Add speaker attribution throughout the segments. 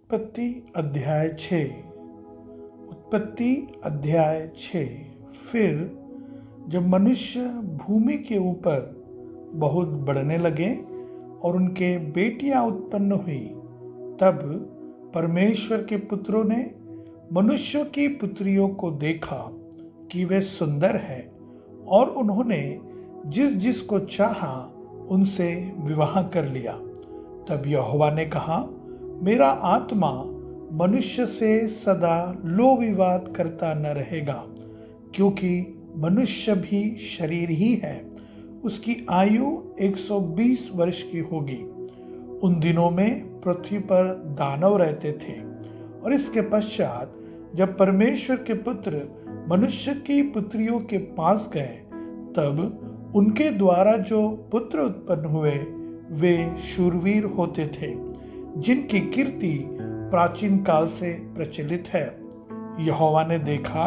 Speaker 1: उत्पत्ति अध्याय 6। उत्पत्ति अध्याय 6। फिर जब मनुष्य भूमि के ऊपर बहुत बढ़ने लगे और उनके बेटियां उत्पन्न हुई, तब परमेश्वर के पुत्रों ने मनुष्यों की पुत्रियों को देखा कि वे सुंदर हैं, और उन्होंने जिस जिस को चाहा उनसे विवाह कर लिया। तब यहोवा ने कहा, मेरा आत्मा मनुष्य से सदा लो विवाद करता न रहेगा, क्योंकि मनुष्य भी शरीर ही है। उसकी आयु 120 वर्ष की होगी। उन दिनों में पृथ्वी पर दानव रहते थे। और इसके पश्चात जब परमेश्वर के पुत्र मनुष्य की पुत्रियों के पास गए, तब उनके द्वारा जो पुत्र उत्पन्न हुए वे शूरवीर होते थे, जिनकी कीर्ति प्राचीन काल से प्रचलित है। यहोवा ने देखा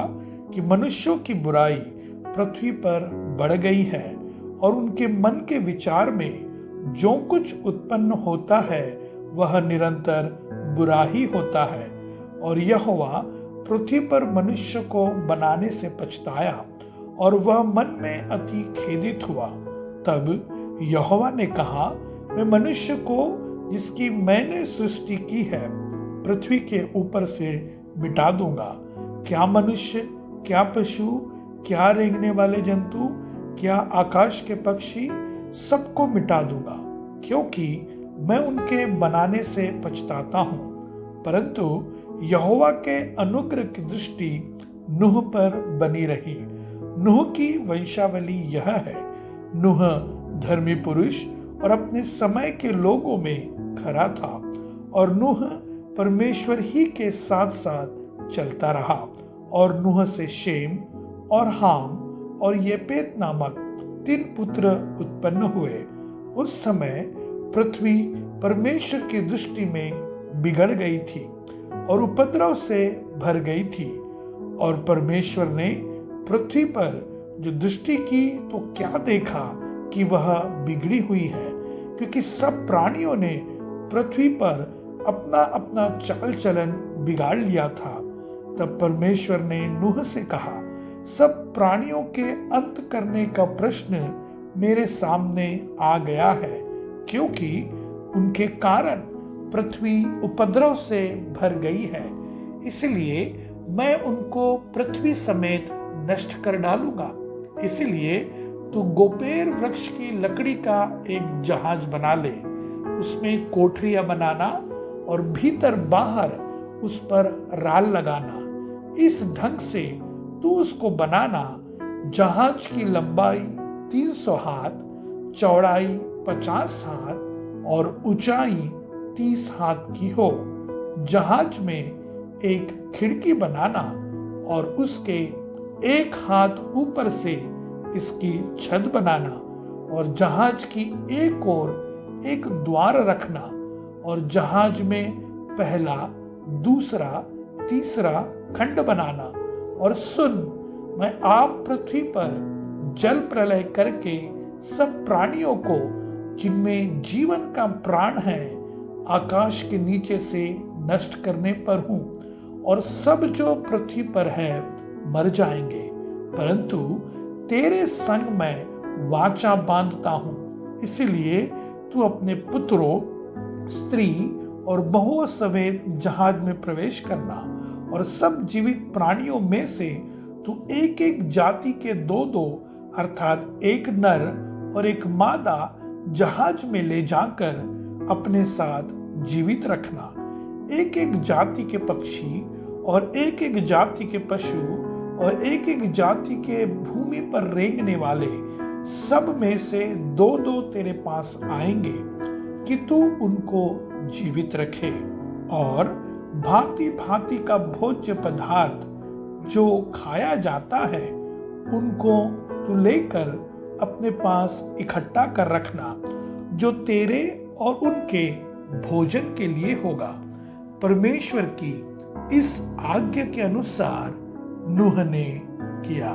Speaker 1: कि मनुष्यों की बुराई पृथ्वी पर बढ़ गई है, और उनके मन के विचार में जो कुछ उत्पन्न होता है वह निरंतर बुरा ही होता है। और यहोवा पृथ्वी पर मनुष्य को बनाने से पछताया, और वह मन में अति खेदित हुआ। तब यहोवा ने कहा, मैं मनुष्य को जिसकी मैंने सृष्टि की है पृथ्वी के ऊपर से मिटा दूंगा। क्या मनुष्य, क्या पशु, क्या रेंगने वाले जंतु, क्या आकाश के पक्षी, सबको मिटा दूंगा, क्योंकि मैं उनके बनाने से पछताता हूं। परंतु यहोवा के अनुग्रह की दृष्टि नूह पर बनी रही। नूह की वंशावली यह है। नूह धर्मी पुरुष और अपने समय के लोगों में खरा था, और नूह परमेश्वर ही के साथ साथ चलता रहा। और नूह से शेम और हाम और येपेत नामक 3 पुत्र उत्पन्न हुए। उस समय पृथ्वी परमेश्वर की दृष्टि में बिगड़ गई थी और उपद्रव से भर गई थी। और परमेश्वर ने पृथ्वी पर जो दृष्टि की तो क्या देखा कि वह बिगड़ी हुई है, क्योंकि सब प्राणियों ने पृथ्वी पर अपना अपना चाल चलन बिगाड़ लिया था। तब परमेश्वर ने नूह से कहा, सब प्राणियों के अंत करने का प्रश्न मेरे सामने आ गया है, क्योंकि उनके कारण पृथ्वी उपद्रव से भर गई है। इसलिए मैं उनको पृथ्वी समेत नष्ट कर डालूंगा। इसलिए तू गोपेर वृक्ष की लकड़ी का एक जहाज बना ले, उसमें कोठरियां बनाना और भीतर बाहर उस पर राल लगाना। इस ढंग से तू उसको बनाना, जहाज की लंबाई 300 हाथ, चौड़ाई 50 हाथ और ऊंचाई 30 हाथ की हो। जहाज में एक खिड़की बनाना और उसके 1 हाथ ऊपर से इसकी छत बनाना, और जहाज की एक ओर एक द्वार रखना, और जहाज में पहला, दूसरा, तीसरा खंड बनाना। और सुन, मैं आप पृथ्वी पर जल प्रलय करके सब प्राणियों को जिनमें जीवन का प्राण है आकाश के नीचे से नष्ट करने पर हूं, और सब जो पृथ्वी पर है मर जाएंगे। परंतु तेरे संग मैं वाचा बांधता हूं। इसलिए तू अपने पुत्रों, स्त्री और बहुओं समेत जहाज में प्रवेश करना, और सब जीवित प्राणियों में से तू एक एक जाति के 2-2 अर्थात एक नर और एक मादा जहाज में ले जाकर अपने साथ जीवित रखना। एक एक जाति के पक्षी और एक एक जाति के पशु और एक एक जाति के भूमि पर रेंगने वाले सब में से 2-2 तेरे पास आएंगे, कि तू उनको जीवित रखे। और भांति भांति का भोज्य पदार्थ जो खाया जाता है उनको तू लेकर अपने पास इकट्ठा कर रखना, जो तेरे और उनके भोजन के लिए होगा। परमेश्वर की इस आज्ञा के अनुसार नूह ने किया।